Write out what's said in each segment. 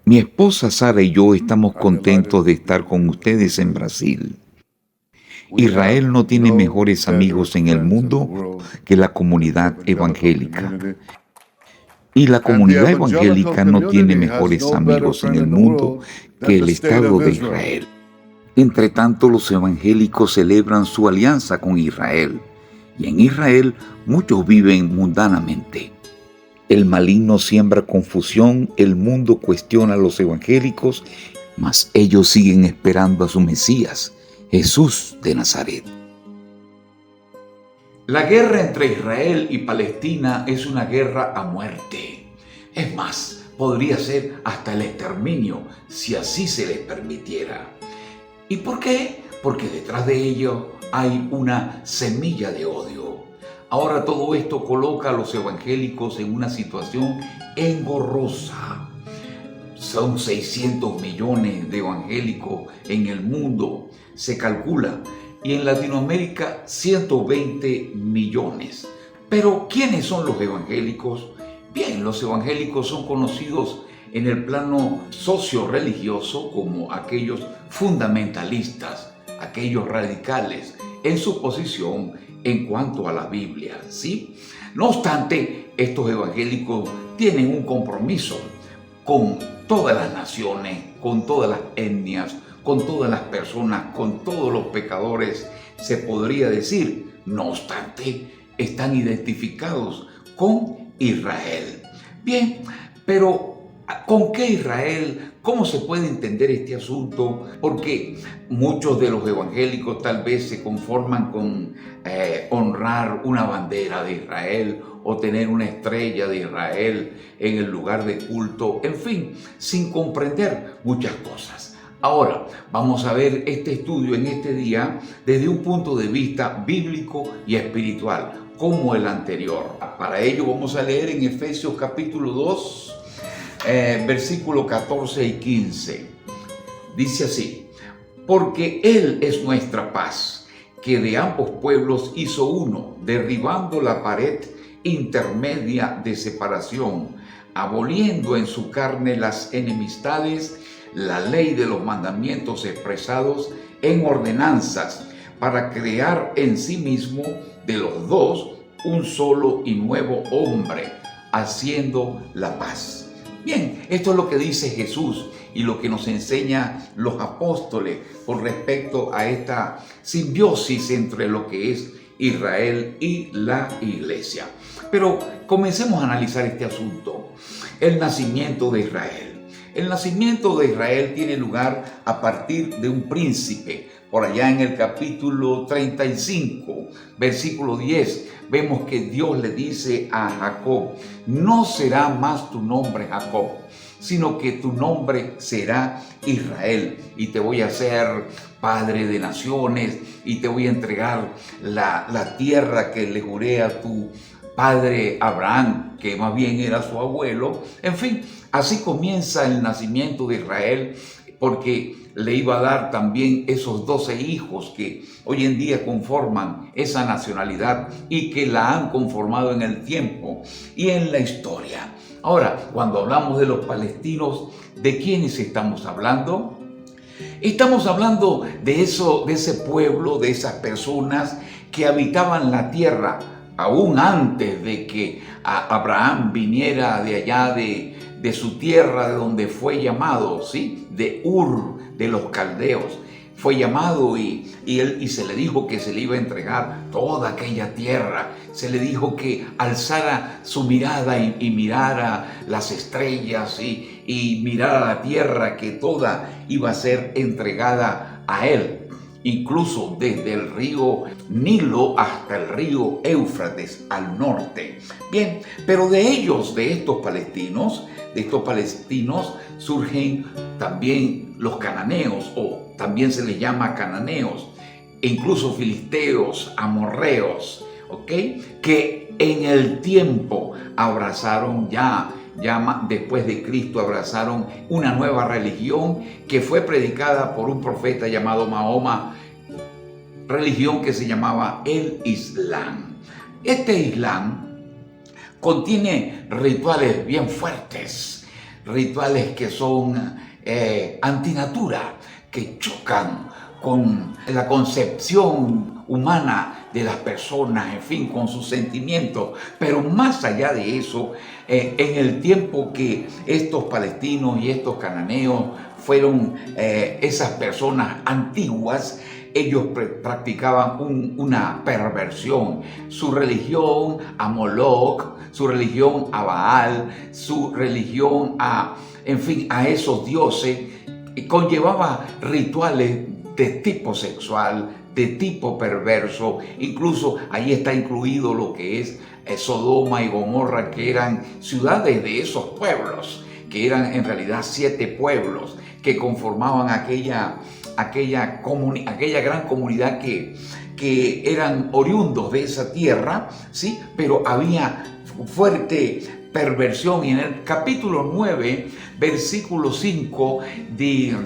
Mi esposa Sara y yo estamos contentos de estar con ustedes en Brasil. Israel no tiene mejores amigos en el mundo que la comunidad evangélica. Y la comunidad evangélica no tiene mejores amigos en el mundo que el Estado de Israel. Entre tanto, los evangélicos celebran su alianza con Israel. Y en Israel muchos viven mundanamente. El maligno siembra confusión, el mundo cuestiona a los evangélicos, mas ellos siguen esperando a su Mesías, Jesús de Nazaret. La guerra entre Israel y Palestina es una guerra a muerte. Es más, podría ser hasta el exterminio, si así se les permitiera. ¿Y por qué? Porque detrás de ello hay una semilla de odio. Ahora todo esto coloca a los evangélicos en una situación engorrosa. Son 600 millones de evangélicos en el mundo, se calcula, y en Latinoamérica 120 millones. Pero ¿quiénes son los evangélicos? Bien, los evangélicos son conocidos en el plano socio-religioso como aquellos fundamentalistas, aquellos radicales en su posición en cuanto a la Biblia, ¿sí? No obstante, estos evangélicos tienen un compromiso con todas las naciones, con todas las etnias, con todas las personas, con todos los pecadores, se podría decir. No obstante, están identificados con Israel. Bien, pero ¿con qué Israel? ¿Cómo se puede entender este asunto? Porque muchos de los evangélicos tal vez se conforman con honrar una bandera de Israel o tener una estrella de Israel en el lugar de culto, en fin, sin comprender muchas cosas. Ahora, vamos a ver este estudio en este día desde un punto de vista bíblico y espiritual, como el anterior. Para ello vamos a leer en Efesios capítulo 2, versículo 14 y 15. Dice así: porque Él es nuestra paz, que de ambos pueblos hizo uno, derribando la pared intermedia de separación, aboliendo en su carne las enemistades, la ley de los mandamientos expresados en ordenanzas, para crear en sí mismo de los dos un solo y nuevo hombre, haciendo la paz. Bien, esto es lo que dice Jesús y lo que nos enseña los apóstoles con respecto a esta simbiosis entre lo que es Israel y la iglesia. Pero comencemos a analizar este asunto. El nacimiento de Israel. El nacimiento de Israel tiene lugar a partir de un príncipe. Por allá en el capítulo 35, versículo 10, vemos que Dios le dice a Jacob: no será más tu nombre Jacob, sino que tu nombre será Israel, y te voy a hacer padre de naciones, y te voy a entregar la tierra que le juré a tu padre Abraham, que más bien era su abuelo. En fin, así comienza el nacimiento de Israel, porque le iba a dar también esos 12 hijos que hoy en día conforman esa nacionalidad y que la han conformado en el tiempo y en la historia. Ahora, cuando hablamos de los palestinos, ¿de quiénes estamos hablando? Estamos hablando de ese pueblo, de esas personas que habitaban la tierra aún antes de que Abraham viniera de allá de su tierra, de donde fue llamado, ¿sí? De Ur, de los caldeos. Fue llamado y se le dijo que se le iba a entregar toda aquella tierra. Se le dijo que alzara su mirada y mirara las estrellas y mirara la tierra, que toda iba a ser entregada a él. Incluso desde el río Nilo hasta el río Éufrates al norte. Bien, pero de estos palestinos, surgen también los cananeos, o también se les llama cananeos, e incluso filisteos, amorreos, ¿ok? Que en el tiempo abrazaron ya después de Cristo, abrazaron una nueva religión que fue predicada por un profeta llamado Mahoma, religión que se llamaba el Islam. Este Islam contiene rituales bien fuertes, rituales que son antinatura, que chocan con la concepción humana de las personas, en fin, con sus sentimientos. Pero más allá de eso, en el tiempo que estos palestinos y estos cananeos fueron esas personas antiguas, ellos practicaban una perversión, su religión a Moloch, su religión a Baal, su religión en fin, a esos dioses, conllevaba rituales de tipo sexual, de tipo perverso. Incluso ahí está incluido lo que es Sodoma y Gomorra, que eran ciudades de esos pueblos, que eran en realidad 7 pueblos que conformaban aquella gran comunidad que eran oriundos de esa tierra, ¿sí? Pero había fuerte perversión. Y en el capítulo 9, versículo 5 de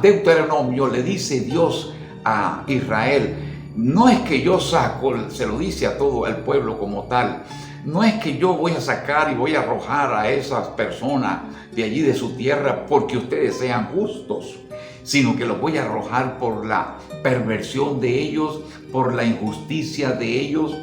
Deuteronomio, le dice Dios a Israel: no es que yo saco, se lo dice a todo el pueblo como tal, no es que yo voy a sacar y voy a arrojar a esas personas de allí, de su tierra, porque ustedes sean justos, sino que los voy a arrojar por la perversión de ellos, por la injusticia de ellos,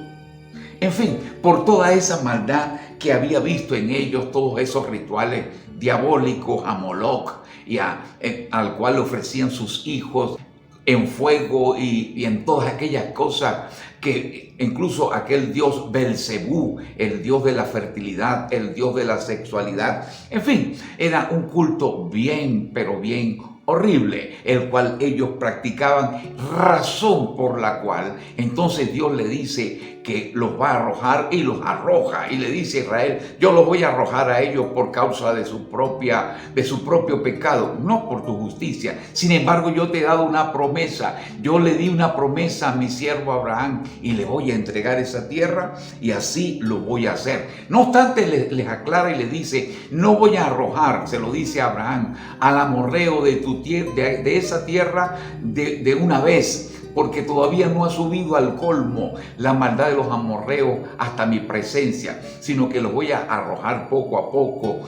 en fin, por toda esa maldad que había visto en ellos, todos esos rituales diabólicos a Moloch y al cual ofrecían sus hijos en fuego y en todas aquellas cosas que incluso aquel dios Belcebú, el dios de la fertilidad, el dios de la sexualidad, en fin, era un culto bien, pero bien horrible, el cual ellos practicaban, razón por la cual entonces Dios le dice que los va a arrojar, y los arroja, y le dice a Israel: yo los voy a arrojar a ellos por causa de su propio pecado, no por tu justicia. Sin embargo, yo te he dado una promesa, yo le di una promesa a mi siervo Abraham, y le voy a entregar esa tierra, y así lo voy a hacer. No obstante, les aclara y le dice: no voy a arrojar, se lo dice a Abraham, al amorreo de esa tierra de una vez, porque todavía no ha subido al colmo la maldad de los amorreos hasta mi presencia, sino que los voy a arrojar poco a poco.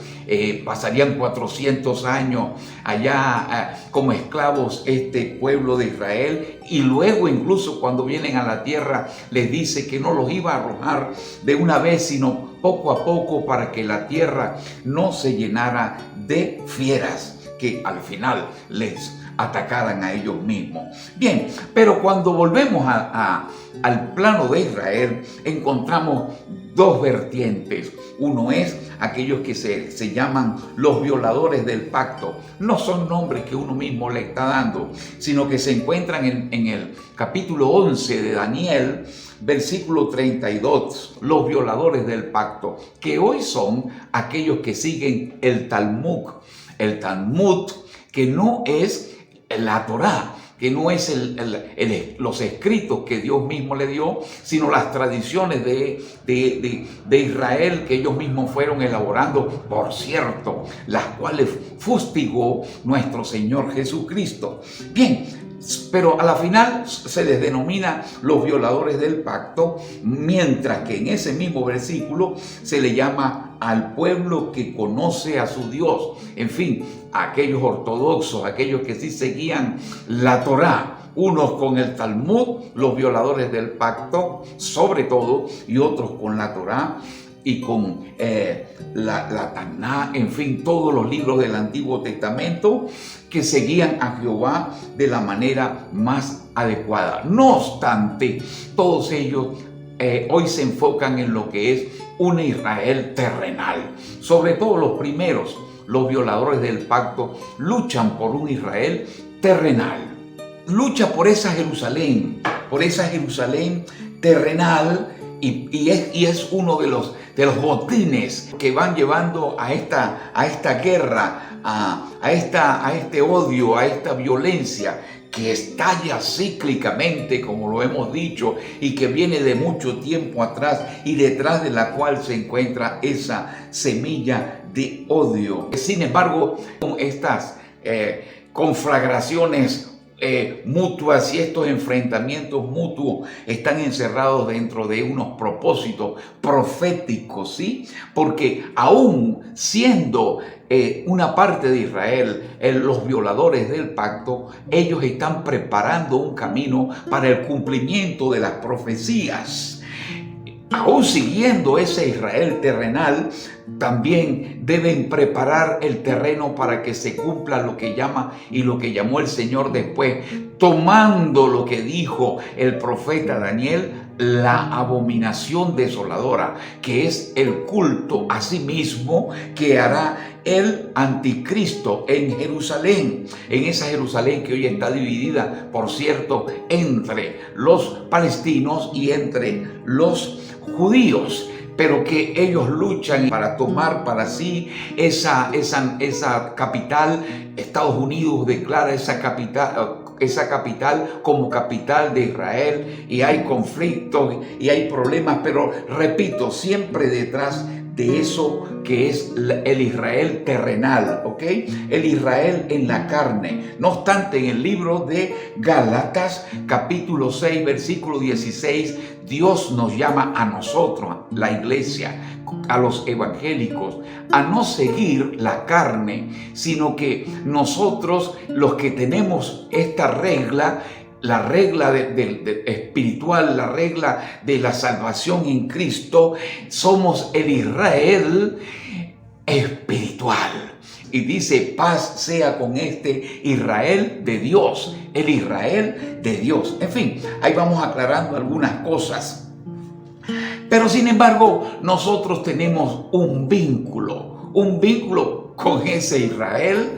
Pasarían 400 años allá como esclavos este pueblo de Israel, y luego incluso cuando vienen a la tierra les dice que no los iba a arrojar de una vez, sino poco a poco, para que la tierra no se llenara de fieras que al final les atacaran a ellos mismos. Bien, pero cuando volvemos al plano de Israel, encontramos 2 vertientes. Uno es aquellos que se llaman los violadores del pacto. No son nombres que uno mismo le está dando, sino que se encuentran en el capítulo 11 de Daniel, versículo 32, los violadores del pacto, que hoy son aquellos que siguen el Talmud. El Talmud, que no es la Torá, que no es los escritos que Dios mismo le dio, sino las tradiciones de Israel que ellos mismos fueron elaborando, por cierto, las cuales fustigó nuestro Señor Jesucristo. Bien, pero a la final se les denomina los violadores del pacto, mientras que en ese mismo versículo se le llama al pueblo que conoce a su Dios. En fin, aquellos ortodoxos, aquellos que sí seguían la Torá, unos con el Talmud, los violadores del pacto, sobre todo, y otros con la Torá y con la Taná, en fin, todos los libros del Antiguo Testamento, que seguían a Jehová de la manera más adecuada. No obstante, todos ellos hoy se enfocan en lo que es un Israel terrenal. Sobre todo los primeros, los violadores del pacto, luchan por un Israel terrenal. Lucha por esa Jerusalén terrenal, y es uno de los botines que van llevando a esta guerra, a este odio, a esta violencia que estalla cíclicamente, como lo hemos dicho, y que viene de mucho tiempo atrás, y detrás de la cual se encuentra esa semilla de odio. Sin embargo, con estas conflagraciones mutuas, y estos enfrentamientos mutuos están encerrados dentro de unos propósitos proféticos, ¿sí? Porque aún siendo una parte de Israel, los violadores del pacto, ellos están preparando un camino para el cumplimiento de las profecías. Aún siguiendo ese Israel terrenal, también deben preparar el terreno para que se cumpla lo que llama y lo que llamó el Señor después, tomando lo que dijo el profeta Daniel, la abominación desoladora, que es el culto a sí mismo que hará el anticristo en Jerusalén, en esa Jerusalén que hoy está dividida, por cierto, entre los palestinos y entre los judíos, pero que ellos luchan para tomar para sí esa capital. Estados Unidos declara esa capital como capital de Israel, y hay conflictos y hay problemas, pero repito, siempre detrás de eso que es el Israel terrenal, ¿ok? El Israel en la carne. No obstante, en el libro de Gálatas, capítulo 6, versículo 16, Dios nos llama a nosotros, la iglesia, a los evangélicos, a no seguir la carne, sino que nosotros, los que tenemos esta regla, la regla espiritual, la regla de la salvación en Cristo, somos el Israel espiritual. Y dice: paz sea con este Israel de Dios, el Israel de Dios. En fin, ahí vamos aclarando algunas cosas. Pero sin embargo, nosotros tenemos un vínculo con ese Israel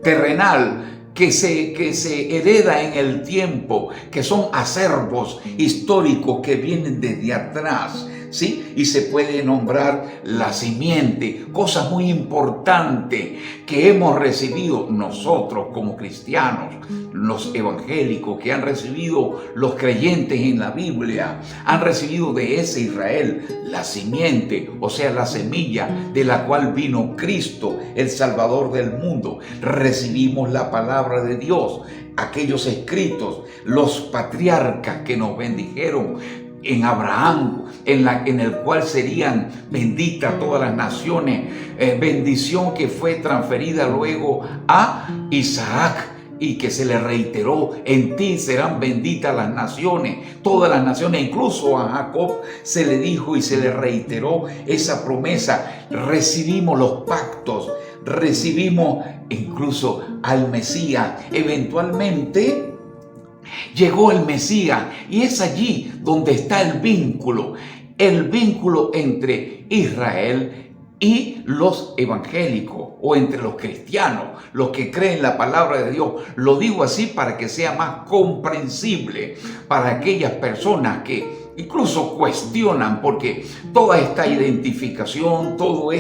terrenal, que se hereda en el tiempo, que son acervos históricos que vienen desde atrás, ¿sí? Y se puede nombrar la simiente, cosas muy importantes que hemos recibido nosotros como cristianos, los evangélicos, que han recibido los creyentes en la Biblia, han recibido de ese Israel la simiente, o sea, la semilla de la cual vino Cristo, el Salvador del mundo. Recibimos la palabra de Dios, aquellos escritos, los patriarcas que nos bendijeron en Abraham, en el cual serían benditas todas las naciones, bendición que fue transferida luego a Isaac, y que se le reiteró: en ti serán benditas las naciones, todas las naciones. Incluso a Jacob se le dijo y se le reiteró esa promesa. Recibimos los pactos, recibimos incluso al Mesías. Eventualmente llegó el Mesías, y es allí donde está el vínculo entre Israel y los evangélicos, o entre los cristianos, los que creen la palabra de Dios. Lo digo así para que sea más comprensible para aquellas personas que incluso cuestionan, porque toda esta identificación, toda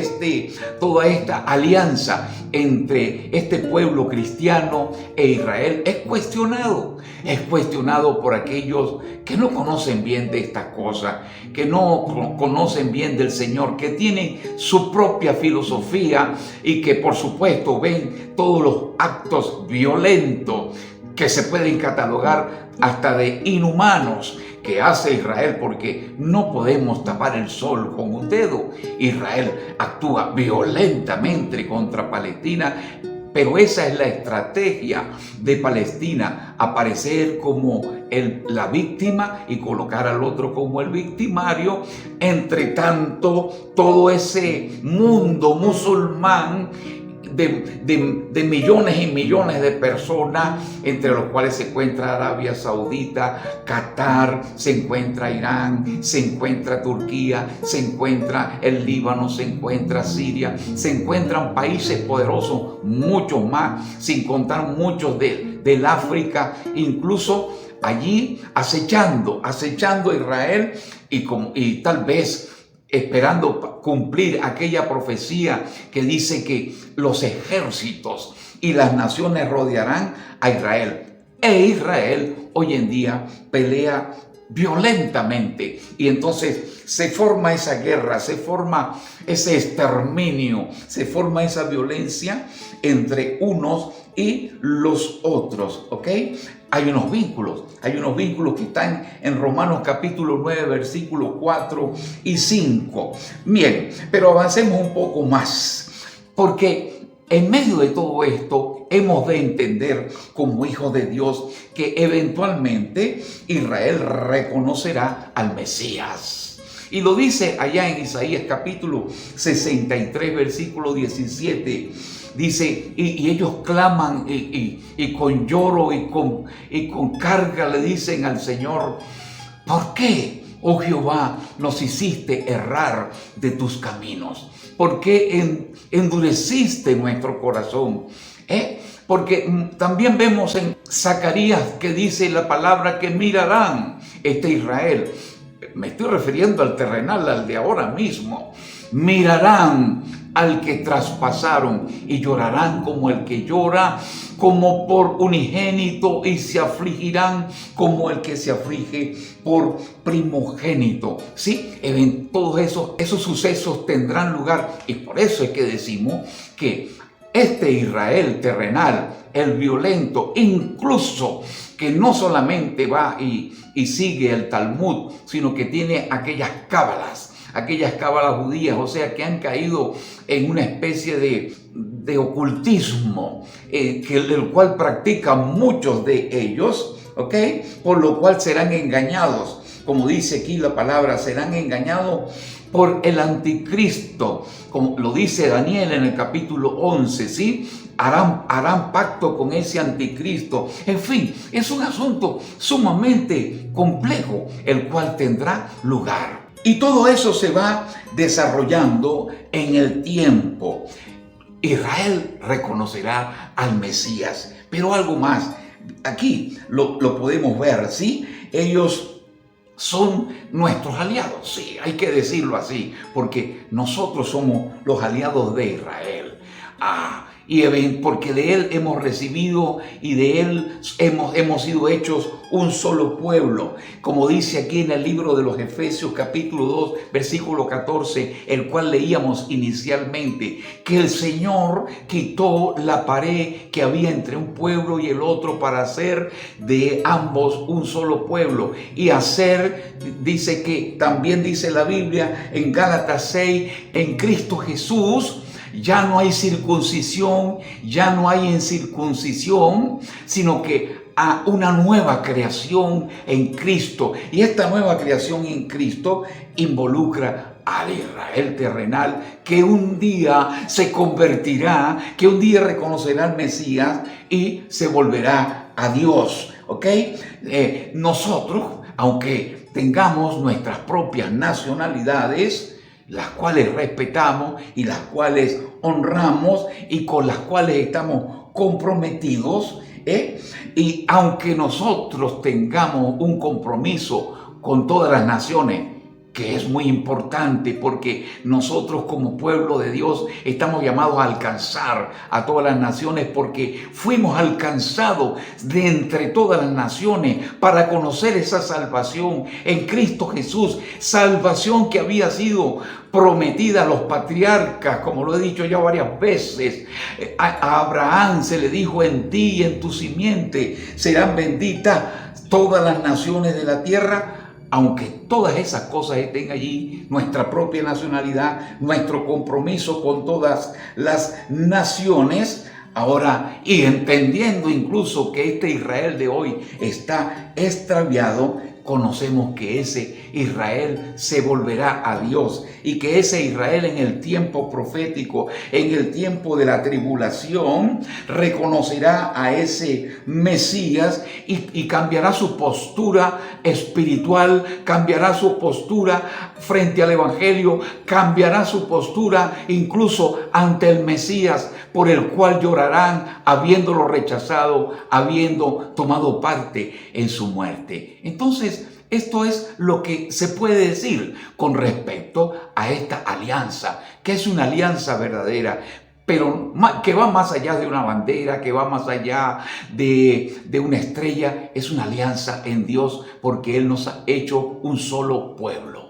esta alianza entre este pueblo cristiano e Israel es cuestionado por aquellos que no conocen bien de estas cosas, que no conocen bien del Señor, que tienen su propia filosofía y que por supuesto ven todos los actos violentos que se pueden catalogar hasta de inhumanos que hace Israel, porque no podemos tapar el sol con un dedo. Israel actúa violentamente contra Palestina, pero esa es la estrategia de Palestina: aparecer como la víctima y colocar al otro como el victimario. Entre tanto, todo ese mundo musulmán de millones y millones de personas, entre los cuales se encuentra Arabia Saudita, Qatar, se encuentra Irán, se encuentra Turquía, se encuentra el Líbano, se encuentra Siria, se encuentran países poderosos, muchos más, sin contar muchos del África, incluso allí acechando a Israel, y tal vez esperando cumplir aquella profecía que dice que los ejércitos y las naciones rodearán a Israel. E Israel hoy en día pelea violentamente, y entonces se forma esa guerra, se forma ese exterminio, se forma esa violencia entre unos y los otros, ¿ok? Hay unos vínculos que están en Romanos capítulo 9, versículos 4 y 5. Bien, pero avancemos un poco más, porque en medio de todo esto hemos de entender como hijos de Dios que eventualmente Israel reconocerá al Mesías. Y lo dice allá en Isaías capítulo 63, versículo 17. Dice, y ellos claman y con lloro y con carga le dicen al Señor: ¿por qué, oh Jehová, nos hiciste errar de tus caminos? ¿Por qué endureciste nuestro corazón? Porque también vemos en Zacarías que dice la palabra que mirarán Israel. Me estoy refiriendo al terrenal, al de ahora mismo. Mirarán al que traspasaron y llorarán como el que llora, como por unigénito, y se afligirán como el que se aflige por primogénito. ¿Sí? Todos esos sucesos tendrán lugar, y por eso es que decimos que este Israel terrenal, el violento, incluso que no solamente va y sigue el Talmud, sino que tiene aquellas cábalas judías, o sea, que han caído en una especie de ocultismo, el cual practican muchos de ellos, ¿ok? Por lo cual serán engañados, como dice aquí la palabra, serán engañados por el anticristo, como lo dice Daniel en el capítulo 11, ¿sí? Harán pacto con ese anticristo. En fin, es un asunto sumamente complejo, el cual tendrá lugar. Y todo eso se va desarrollando en el tiempo. Israel reconocerá al Mesías, pero algo más. Aquí lo podemos ver, ¿sí? Ellos son nuestros aliados, sí, hay que decirlo así, porque nosotros somos los aliados de Israel. Porque de él hemos recibido y de él hemos sido hechos un solo pueblo. Como dice aquí en el libro de los Efesios capítulo 2, versículo 14, el cual leíamos inicialmente, que el Señor quitó la pared que había entre un pueblo y el otro para hacer de ambos un solo pueblo. Y hacer, dice que, también dice la Biblia en Gálatas 6, en Cristo Jesús, ya no hay circuncisión, ya no hay incircuncisión, sino que a una nueva creación en Cristo. Y esta nueva creación en Cristo involucra al Israel terrenal, que un día se convertirá, que un día reconocerá al Mesías y se volverá a Dios. ¿Ok? Nosotros, aunque tengamos nuestras propias nacionalidades, las cuales respetamos y las cuales honramos y con las cuales estamos comprometidos, y aunque nosotros tengamos un compromiso con todas las naciones, que es muy importante porque nosotros como pueblo de Dios estamos llamados a alcanzar a todas las naciones, porque fuimos alcanzados de entre todas las naciones para conocer esa salvación en Cristo Jesús, salvación que había sido prometida a los patriarcas, como lo he dicho ya varias veces. A Abraham se le dijo: en ti y en tu simiente serán benditas todas las naciones de la tierra. Aunque todas esas cosas estén allí, nuestra propia nacionalidad, nuestro compromiso con todas las naciones, ahora, y entendiendo incluso que este Israel de hoy está extraviado, conocemos que ese Israel se volverá a Dios y que ese Israel en el tiempo profético, en el tiempo de la tribulación, reconocerá a ese Mesías y cambiará su postura espiritual, cambiará su postura frente al Evangelio, cambiará su postura incluso ante el Mesías, por el cual llorarán habiéndolo rechazado, habiendo tomado parte en su muerte. Entonces, esto es lo que se puede decir con respecto a esta alianza, que es una alianza verdadera, pero que va más allá de una bandera, que va más allá de una estrella. Es una alianza en Dios, porque Él nos ha hecho un solo pueblo.